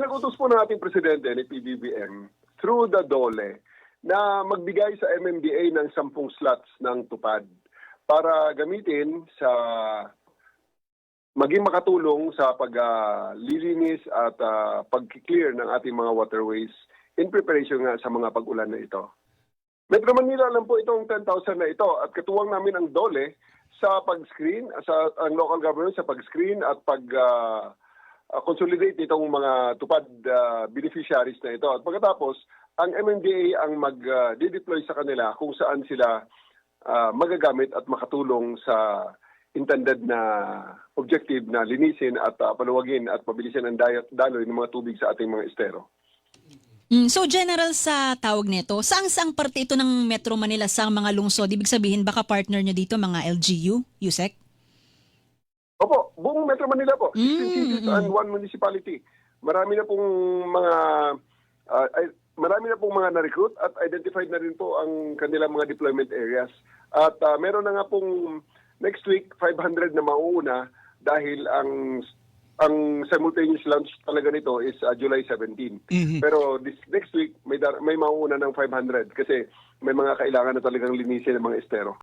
Pinag-utos po ng ating presidente ni PBBM through the DOLE na magbigay sa MMDA ng 10 slots ng tupad para gamitin sa maging makatulong sa paglilinis at pag-clear ng ating mga waterways in preparation nga sa mga pag-ulan na ito. Metro Manila lang po itong 10,000 na ito at katuwang namin ang DOLE sa pag-screen, ang local government sa pag-screen at consolidate itong mga tupad beneficiaries na ito. At pagkatapos, ang MMDA ang mag-deploy sa kanila kung saan sila magagamit at makatulong sa intended na objective na linisin at paluwagin at pabilisin ang daloy ng mga tubig sa ating mga estero. So general sa tawag nito, saang parte ito ng Metro Manila sa mga lungsod? Ibig sabihin baka partner nyo dito mga LGU, USEC? Opo, buong Metro Manila po. 16 cities and 1 municipality. Marami na pong mga na-recruit at identified na rin po ang kanilang mga deployment areas. At meron na nga pong next week 500 na mauuna dahil ang simultaneous launch talaga nito is July 17. Pero this next week may mauuna ng 500 kasi may mga kailangan na talagang linisin ng mga estero.